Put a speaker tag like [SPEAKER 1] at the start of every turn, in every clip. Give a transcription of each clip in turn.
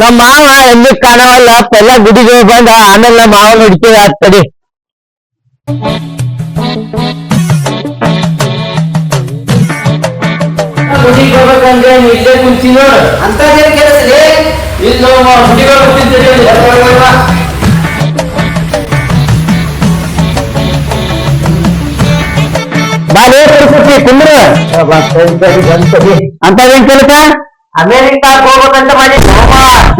[SPEAKER 1] ನಮ್ಮ ಮಾವ ಎಲ್ಲಿ ಕಾಣವಲ್ಲ ಪೆಲ್ಲ ಗುಡಿಗೆ ಬಂದ ಆಮೇಲೆ ನಮ್ಮ ಮಾವ ಹಿಡ್ತೀವಿ ಆಗ್ತದೆ.
[SPEAKER 2] ಗುಡಿಗೆ ಹೋಗ್ಬೇಕಂದ್ರೆ ಇಲ್ಲೇ ಕುಂತಿ ನೋಡು ಅಂತ ಕೆಲಸ ಇಲ್ಲ ಗುಡಿಗೆ ಹೋಗ್ತಿದ್ದೀರಿ
[SPEAKER 1] ಬಾಲೇ ಕೊಡ್ತಿ ಕುಂದ್ರು ಅಂತದೇನ್ ಕೆಲಸ
[SPEAKER 2] ಅಮೇರಿಕಾಕ್ ಹೋಗ್ಬೇಕಂತ ಮಾಡಿ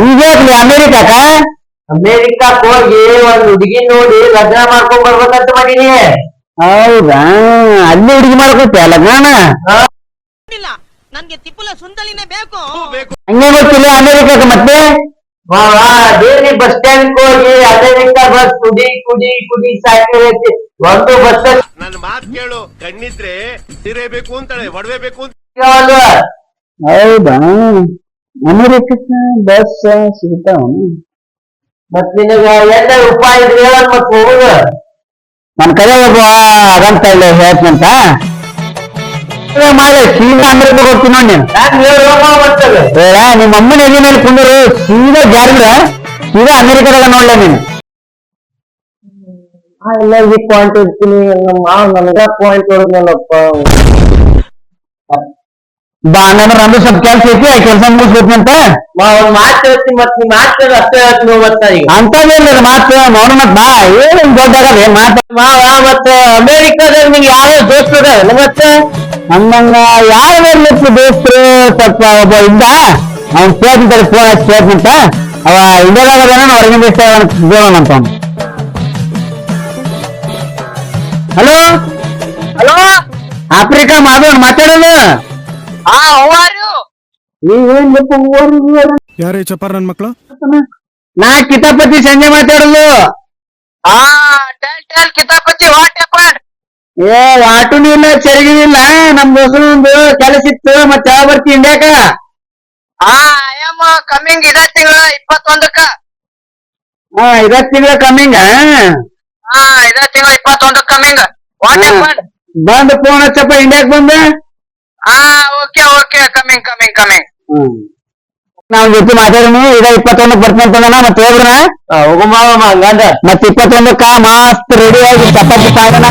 [SPEAKER 1] ಈಗೇಕ್ಲಿ ಅಮೇರಿಕಾಕ
[SPEAKER 2] ಅಮೇರಿಕಾಕ್ ಹೋಗಿ ಒಂದ್ ಹುಡುಗಿ ನೋಡಿ ಲಗ್ನ ಮಾಡ್ಕೊಂಡ್ ಬರ್ಬೇಕಂತ ಮಾಡೀನಿ.
[SPEAKER 1] ಹೌದಾ ಅಲ್ಲಿ ಹುಡುಗಿ ಮಾಡ್ಕೊತೀಯ ಲಗ್ನ?
[SPEAKER 3] ನನ್ಗೆ ತಿಪ್ಪುಲ ಸುಂದಲಿನೇ ಬೇಕು.
[SPEAKER 1] ಹಂಗೆ ಗೊತ್ತಿಲ್ಲ ಅಮೇರಿಕಾಕ ಮತ್ತೆ
[SPEAKER 2] ಡೈಲಿ ಬಸ್ ಸ್ಟ್ಯಾಂಡ್ ಹೋಗಿ ಅಮೇರಿಕಾ ಬಸ್ ಕುಡಿ ಕುಡಿ ಕುಡಿ ಸಾಕಿರೈತಿ. ಒಂದು ಬಸ್
[SPEAKER 4] ನನ್ನ ಮಾತು ಕೇಳು, ಕಣ್ಣಿದ್ರೆ ತಿರೇಬೇಕು ಅಂತಾಳೆ, ಒಡವೆಬೇಕು ಅಂತ.
[SPEAKER 1] ಹೌದಾ ಅಮೇರಿಕಕ್ಕ ಬಸ್ ಸಿಗ್ತಾವ?
[SPEAKER 2] ಮತ್ ನಿನಗ ಎಲ್ಲ ಉಪಾಯ ಇದ್ರೆ ಮತ್ ಹೋಗುದ.
[SPEAKER 1] ನನ್ ಕಡೆ ಒಬ್ಬ ಅದಂತ ಇಲ್ಲ ಹೇಳ್ತಂತ ಮಾಡಿ ಸೀದಾ ಅಮೇರಿಕ ಹೋಗ್ತೀನಿ ನೋಡಿ ನೀನು. ಬೇಡ ನಿಮ್ಮ ಅಮ್ಮನ ಎಲ್ಲಿ ಮೇಲೆ ಕುಂದರು ಸೀದಾ ಜಾರಿದ್ರ ಸೀದಾ ಅಮೇರಿಕದಾಗ ನೋಡ್ಲ ನೀನು.
[SPEAKER 2] ಎಲ್ಲರಿಗೆ ಪಾಯಿಂಟ್ ಇರ್ತೀನಿ. ನನಗ ಪಾಯಿಂಟ್ ಹೊಡೆದ್ನಲ್ಲಪ್ಪ.
[SPEAKER 1] ಬಾ ಅಂದ್ರೆ ನಮ್ದು ಸ್ವಲ್ಪ ಕೆಲ್ಸ ಐತಿ ಆ ಕೆಲಸ ಮುಗಿಸ್ಬೇಕಂತ
[SPEAKER 2] ಒಂದ್ ಮಾತು ಹೇಳ್ತೀನಿ ಮತ್ ನೀ ಮಾತು ಅಷ್ಟೇ ಹೇಳ್ತೀನಿ ಮತ್ತ ಈಗ
[SPEAKER 1] ಅಂತದೇನಿಲ್ಲ ಮಾತು ನೋಡ ಮತ್ ಬಾ ಏನ್ ದೊಡ್ಡ ಆಗಲ್ಲ ಮಾತು
[SPEAKER 2] ಮಾವ. ಮತ್ತ ಅಮೇರಿಕಾದಾಗ ನಿಂಗೆ ಯಾವ ದೋಸ್ತ ಮತ್ತೆ
[SPEAKER 1] ಹಂಗಂಗ ಯಾರ ದೋಸ್ತರು ಸ್ವಲ್ಪ ಒಬ್ಬ ಇದ್ದ ಅವ್ನ್ ಕೇಳ್ತಿಂತಾರೆ ಫೋನ್ ಹಚ್ಚಿ ಕೇಳ್ತಂತ ಅವ ಇಂಡಿಯಾದಾಗ ಹೊರಗಿನ ದೇಶ ಬೋಣಂತ ಅವ್ನು. ಹಲೋ
[SPEAKER 3] ಹಲೋ
[SPEAKER 1] ಆಫ್ರಿಕಾ ಮಾಡೋಣ ಮಾತಾಡೋದು.
[SPEAKER 5] ಯಾರೇ ಚಪಾರ್ ನನ್ ಮಕ್ಳು?
[SPEAKER 1] ನಾ ಕಿತಾಪತಿ ಸಂಜೆ ಮಾತಾಡೋದು.
[SPEAKER 3] ಕಿತಾಪತಿ ವಾಟ್ ಹ್ಯಾಪನ್?
[SPEAKER 1] ಏ ವಾಟುನು ಇಲ್ಲ ಚರಿಗಿನೂ ಇಲ್ಲ. ನಮ್ ದೋಸ್ತನ ಒಂದು ಕೆಲಸ ಇತ್ತು ಮತ್ತೆ ಯಾವ ಬರ್ತಿ ಇಂಡಿಯಾಕ?
[SPEAKER 3] ಐ ಆಮ್ ಕಮಿಂಗ್ ಇದೇ ತಿಂಗಳ 21ಕ್ಕ.
[SPEAKER 1] ಇದ ತಿಂಗಳ ಕಮ್ಮಿಂಗ
[SPEAKER 3] ಇದೇ ತಿಂಗಳ 21 ಕಮಿಂಗ್. What happen?
[SPEAKER 1] ಬಂದ್ ಫೋನ್ ಹಚ್ಚಪ್ಪ ಇಂಡಿಯಾಕ್ ಬಂದ.
[SPEAKER 3] Okay okay coming coming coming.
[SPEAKER 1] ನಾವ್ ಜೊತೆ ಮಾತಾಡೋಣ. ಈಗ 21 ಬರ್ತಂತಂದ ಮತ್ತೆ ಹೋಗ್ರ
[SPEAKER 2] ಹೋಗು ಮಾವ ಹಂಗಂದ.
[SPEAKER 1] ಮತ್ 21ಕ್ಕ ಮಸ್ತ್ ರೆಡಿ ಆಗಿ chapati ಪಾಯನ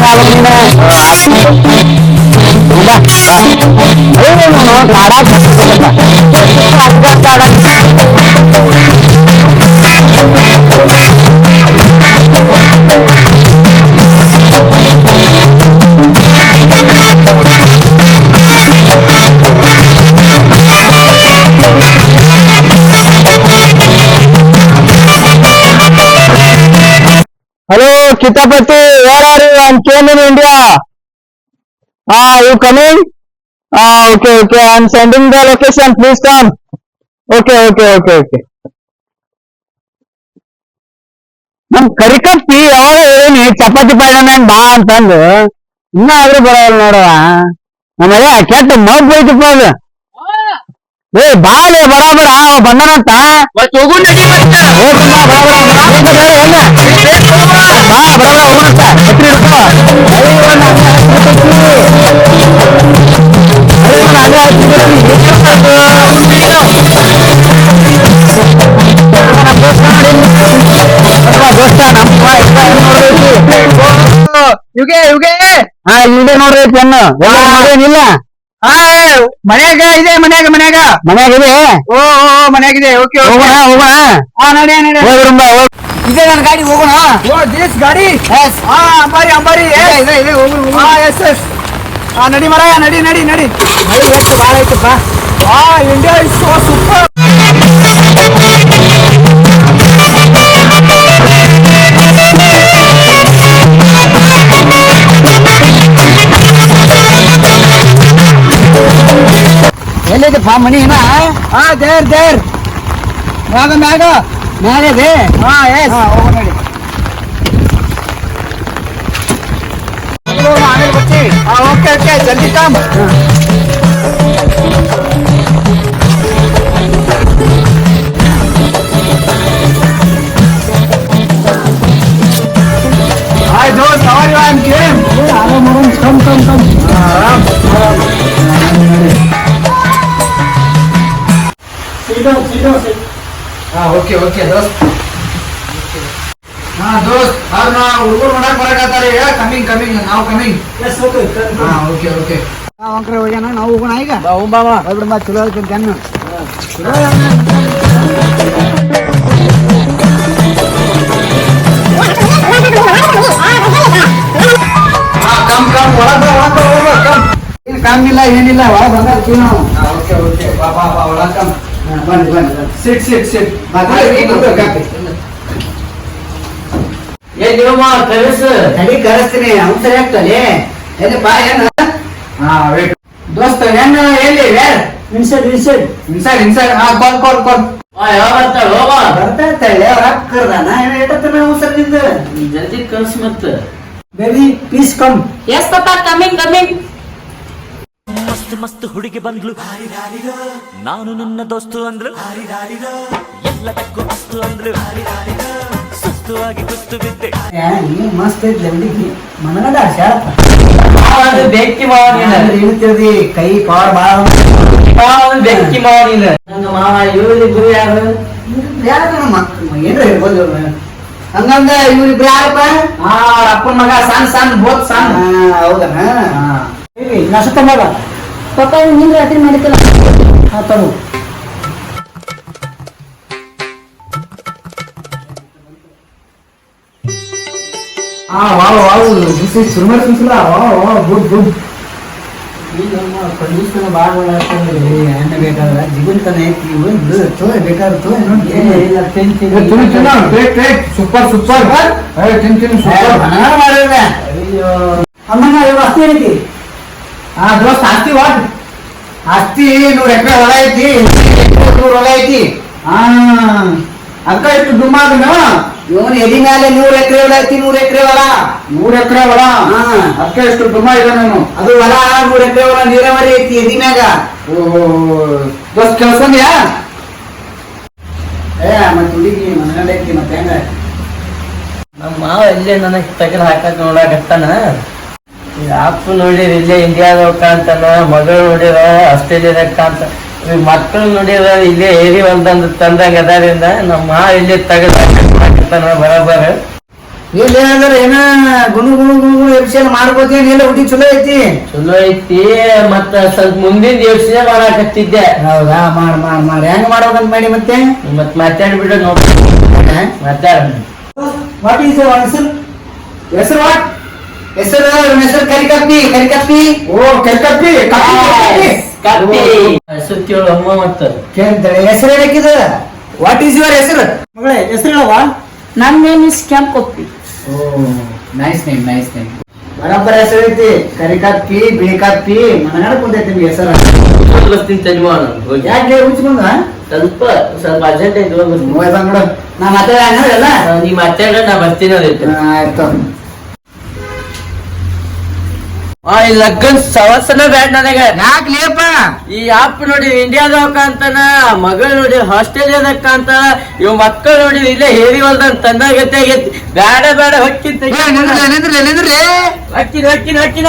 [SPEAKER 1] Hello, Kitapati, where are you? I'm came in India. You coming? Okay, okay. I'm sending the location. Please come. Okay. ನಮ್ ಕರಿಕಪ್ಪಿ ಯಾವಾಗ ಹೇಳೀನಿ ಚಪಾತಿ ಪಾಯಣ ಬಾ ಅಂತಂದು ಇನ್ನ ಆದ್ರೂ ಬರೋಲ್ಲ ನೋಡವ. ನಮ್ಮಯ್ಯ ಕೆಟ್ಟ ಮಗ್ ಹೋಯ್ತಪ್ಪ ಅದು. ಏ ಬಾಳೆ ಬಡ ಬಂದನಂತ
[SPEAKER 2] ಹೋಗು ನಡಿ
[SPEAKER 1] ಇಲ್ಲೇ ನೋಡ್ರಿ ಚೆನ್ನು ನೋಡೇನಿಲ್ಲ.
[SPEAKER 2] ಮನ್ಯಾಗ ಇದೆ ಮನ್ಯಾಗ
[SPEAKER 1] ಮನ್ಯಾಗಿದೆ.
[SPEAKER 2] ಓ ಮನ್ಯಾಗಿದೆ. ಓಕೆ
[SPEAKER 1] ಹೋಗೋಣ
[SPEAKER 2] ನಡಿ
[SPEAKER 1] ಇದೆ ನನ್ನ ಗಾಡಿ ಹೋಗೋಣ.
[SPEAKER 2] ದಿಸ್ ಗಾಡಿ ಅಂಬಾರಿ ಇದೆ ನಡಿ ಮರ ನಡಿ ಮಳಿ ಎಷ್ಟು ಭಾಳ ಐತಪ್ಪ. India is so super.
[SPEAKER 1] ಎಲ್ಲಿದೆಪ್ಪ ಮನಿ ಏನ?
[SPEAKER 2] ದೇರ್ ಮ್ಯಾಗ
[SPEAKER 1] ಮ್ಯಾಲಿದೆ.
[SPEAKER 2] ಹೋಗೋ ನಡಿ. ಆಮೇಲೆ ಬರ್ತೀವಿ. ಓಕೆ ಜಲ್ದಿ come. Hi dost, how are you? I'm Kim. Come. Sit down.
[SPEAKER 1] Okay okay ದೋಸ್ತ್. ದೋಸ್ತ್ ಅವ್ರನ್ನ ಹುಡುಗರು ನೋಡಕ್ ಬರಕತ್ತಾರ ಈಗ. ಕಮಿಂಗ್ ಕಮಿಂಗ್ ನಾವು ಕಮಿಂಗ್. ಓಕೆ ಓಕೆ
[SPEAKER 5] ಅಂಕ್ರೆ ಹೋಗ್ಯಾನ, ನಾವು ಹೋಗೋಣ ಈಗ. ಹೋಗ್ಬಿಡಮ್ಮ, ಚಲೋ ಐತಿ ಅನ್ನ.
[SPEAKER 1] ಕಮ್ ಕಮ್ ಒಳಗ ಕಮ್.
[SPEAKER 5] ಏನ್ ಕಾಮಿಲ್ಲ ಏನಿಲ್ಲ, ಒಳಗೆ ಬಂದ ನಾವು.
[SPEAKER 1] ಓಕೆ ಓಕೆ ಬಾ ಬಾ ಬಾ ಒಳಗ ಕಮ್.
[SPEAKER 5] ಬನ್ನಿ ಬನ್ನಿ
[SPEAKER 1] ಸಿಟ್ ಸಿಟ್ ಸಿಟ್.
[SPEAKER 2] ಏನಿವಮ್ಮ ಕಲಿಸು.
[SPEAKER 5] ತಡಿ ಕರೆಸ್ತೀನಿ, ಅವ್ನು ಸರಿ ಆಗ್ತದೆ. ಎಲ್ಲಿ ಬಾ ಏನ
[SPEAKER 1] ವೇಟ್ ದೋಸ್ತ ಏನ್ ಎಲ್ಲಿ where
[SPEAKER 5] inside inside
[SPEAKER 1] inside inside. Call call call.
[SPEAKER 2] ಯಾವ ಬರ್ತಾಳ ಹೋಗ.
[SPEAKER 5] ಬರ್ತಾ ಇರ್ತಾಳೆ, ಅವ್ರ ಅಕ್ಕರ್ದಾನ ಏನ ಇಟ್ಟತ್ತನ ಅವಸರ ನಿಂದ.
[SPEAKER 2] ಜಲ್ದಿ ಕಳ್ಸ ಮತ್ತ.
[SPEAKER 5] Baby please come.
[SPEAKER 3] Yes papa, coming coming.
[SPEAKER 6] ಮಸ್ತ್ ಮಸ್ತ್ ಹುಡುಗಿ ಬಂದ್ಲು, ನಾನು ನನ್ನ ದೋಸ್ತು ಅಂದ್ಲು, ಎಲ್ಲದಕ್ಕೂ ಅಸ್ತು ಅಂದ್ಲು, ಸುಸ್ತು ಆಗಿ ಕುಸ್ತು ಬಿದ್ದೆ.
[SPEAKER 5] ನೀನ್ ಮಸ್ತ್ ಐತಿ ಹುಡುಗಿ, ಮನಗಂಡ ಶಾರಪ್ಪ.
[SPEAKER 2] ಅದು ಬೆಂಕಿ ಮಾವನಿಲ್ಲ.
[SPEAKER 5] ಹೇಳ್ತಿರ್ದಿ ಕೈ ಪವರ್ ಬಾಳ.
[SPEAKER 2] ಬೆಂಕಿ ಮಾವನಿಲ್ಲ. ನನ್ನ ಮಾವ ಇವ್ರಿಬ್ರು ಯಾರು?
[SPEAKER 5] ಯಾರ ಮಕ್ಕಳು ಏನ್ರ ಹೇಳ್ಬೋದು ಇವ್ರು. ಹಂಗಂದ ಇವ್ರಿಬ್ರು ಯಾರಪ್ಪ?
[SPEAKER 2] ಅಪ್ಪನ ಮಗ ಸಣ್ಣ ಸಣ್ಣ ಬೋತ್ ಸಣ್ಣ.
[SPEAKER 5] ಹೌದನ. ನಸತ ಮಗ
[SPEAKER 7] ಪಪ್ಪ ನಿಂದು ರಾತ್ರಿ ಮಾಡಿದ್ದಲ್ಲ
[SPEAKER 5] ತರು. ವಾವ್ ವಾವ್, ದಿಸ್ ಇಸ್ ಸುರ್ಮರ್ ಸುಸ್ಲ. Wow good good. ಕಂಡೀಷನ್ ಭಾಳ ಒಳ್ಳೆ ಎಣ್ಣೆ ಬೇಕಾದ್ರೆ ಜಿಗುಂತನ ಐತಿ. ಒಂದು ತೋ ಬೇಕಾದ್ರೆ ತೋ ನೋಡಿ.
[SPEAKER 1] Super super. ತಿನ್ ತಿನ್ ಸೂಪರ್.
[SPEAKER 5] ಅಮ್ಮನ ಇವಾಗ ಅಸ್ತಿ ಏನೈತಿ?
[SPEAKER 1] ದೋಸ್ತ ಆಸ್ತಿ ವಾಟ್ ಆಸ್ತಿ 100 ಎಕರೆ ಹೊಲ ಐತಿ. 100 ಹೊಲ ಐತಿ. ಅದಕ್ಕ ಇಷ್ಟು ದುಮ್ಮಾದನ.
[SPEAKER 5] ಇವನು ಎದಿ ಮೇಲೆ 100 ಎಕರೆ ಹೊಲ ಐತಿ. 100 ಎಕರೆ ಹೊಲ.
[SPEAKER 1] 100 ಎಕರೆ ಹೊಲ. ಅದಕ್ಕ ಇಷ್ಟು ದುಮ್ಮ ಇದೆ ನಾನು.
[SPEAKER 5] ಅದು ಹೊಲ 100 ಎಕರೆ ಹೊಲ ನೀರಾವರಿ ಐತಿ ಎದಿ ಮ್ಯಾಗ.
[SPEAKER 1] ದೋಸ್ತ ಕೆಲ್ಸಂದ್ಯಾ?
[SPEAKER 5] ಮತ್ತೆ ಹುಡುಗಿ ಮನಗಂಡ ಐತಿ ಮತ್ತೆ ಹೆಂಗ?
[SPEAKER 2] ನಮ್ಮ ಮಾವ ಇಲ್ಲೇ ನನಗ್ ತಗಲ್ ಹಾಕಕ್ ನೋಡಾಕತ್ತಾನ. ಅಪ್ಪ ನೋಡಿರ ಇಲ್ಲೇ ಇಂಡಿಯಾದಾಗ ಕಾಣ್ತಾನ, ಮಗಳು ನೋಡಿರ ಆಸ್ಟ್ರೇಲಿಯಾದಾಗ ಕಾಣ್ತ, ಮಕ್ಕಳು ನೋಡಿರ ಇಲ್ಲೇ ಏರಿ ಒಂದಂದು ತಂದಾಗ ಅದರಿಂದ ನಮ್ಮ ಮಾವ ಇಲ್ಲೇ ತಗಲ್ ಹಾಕತ್ತಾನ ಬರಬರ.
[SPEAKER 5] ಇಲ್ಲಿ ಏನಾದ್ರ ಏನ ಗುಣು ಗುಣು ಗುಣು ಗುಣು ಎಬ್ಸೇನ್ ಮಾಡ್ಕೋತೇನ್? ಇಲ್ಲ ಹುಡುಗಿ ಚಲೋ ಐತಿ.
[SPEAKER 2] ಚಲೋ ಐತಿ. ಮತ್ತ ಸ್ವಲ್ಪ ಮುಂದಿನ ಯೋಚನೆ ಮಾಡಾಕತ್ತಿದ್ದೆ.
[SPEAKER 5] ಹೌದಾ? ಮಾಡ್ ಹೆಂಗ್ ಮಾಡ್ಬೇಕಂತ ಮಾಡಿ ಮತ್ತೆ
[SPEAKER 2] ಮತ್ ಮಾತಾಡ್ಬಿಡ ನೋಡಿ. ಮಾತಾಡ.
[SPEAKER 5] ವಾಟ್ ಈಸ್ ಯುವರ್ ಹೆಸರು?
[SPEAKER 1] ಹೆಸರು ವಾಟ್?
[SPEAKER 5] ಹೆಸರು ಹೆಸರು ಕರಿಕಪ್ಪಿ. ಕರಿಕಪ್ಪಿ.
[SPEAKER 1] ಕರ್ಕಪ್ಪಿ.
[SPEAKER 2] ಕಪ್ಪಿ ಹೆಸರು ಕೇಳು ಅಮ್ಮ. ಮತ್ತ
[SPEAKER 5] ಕೇಳ್ತಾಳೆ ಹೆಸರು ಏನಕ್ಕಿದ? ವಾಟ್ ಈಸ್ ಯುವರ್ ಹೆಸರು? ಮಗಳೇ ಹೆಸರು ಹೇಳವ್ವ.
[SPEAKER 7] ನನ್ನ name is Kampappi.
[SPEAKER 5] Nice name nice name. ಬರಬ್ಬರ ಹೆಸರು ಐತಿ. ಕರಿಕಪ್ಪಿ, ಬಿಳಿಕಪ್ಪಿ, ಮನಗಂಡ ಕುಂತೈತಿ ನಿಮ್ಗೆ ಹೆಸರು.
[SPEAKER 2] ಬರ್ತೀನಿ ತಡಿಮಾ.
[SPEAKER 5] ಯಾಕೆ ಹುಚ್ಕೊಂಡ?
[SPEAKER 2] ಸ್ವಲ್ಪ ಸ್ವಲ್ಪ ಅರ್ಜೆಂಟ್ ಐತಿ ಹೋಗ್ಬರ್ತೀನಿ.
[SPEAKER 5] ನೋಡು ನಾ ಮಾತಾಡ ಎಲ್ಲ.
[SPEAKER 2] ನೀ ಮಾತಾಡ, ನಾ ಬರ್ತೀನಿ. ಅದೈತೆ
[SPEAKER 5] ಆಯ್ತು.
[SPEAKER 2] ಈ ಲಗ್ನ ಸವಸನ ಬ್ಯಾಡ ನನಗ.
[SPEAKER 5] ಯಾಕೆ ಲೇಪ?
[SPEAKER 2] ಈ ಅಪ್ಪ ನೋಡಿ ಇಂಡಿಯಾದಾಗ ಕಾಂತಾನ, ಮಗಳು ನೋಡಿ ಆಸ್ಟ್ರೇಲಿಯಾದಾಗ ಕಾಂತಾನ, ಇವ್ ಮಕ್ಕಳು ನೋಡಿ ಇಲ್ಲೇ ಹೇರಿ ಹೊಲ್ದಂತ ತಂದಾಗತ್ತೆ ಆಗೈತಿ. ಬ್ಯಾಡ ಬ್ಯಾಡ ಹೊಕ್ಕಿಂತ
[SPEAKER 5] ನಿಂದ್ರಿ
[SPEAKER 2] ಹೊಕ್ಕಿನ ಹೊಕ್ಕಿನ ಹೊಕ್ಕಿನ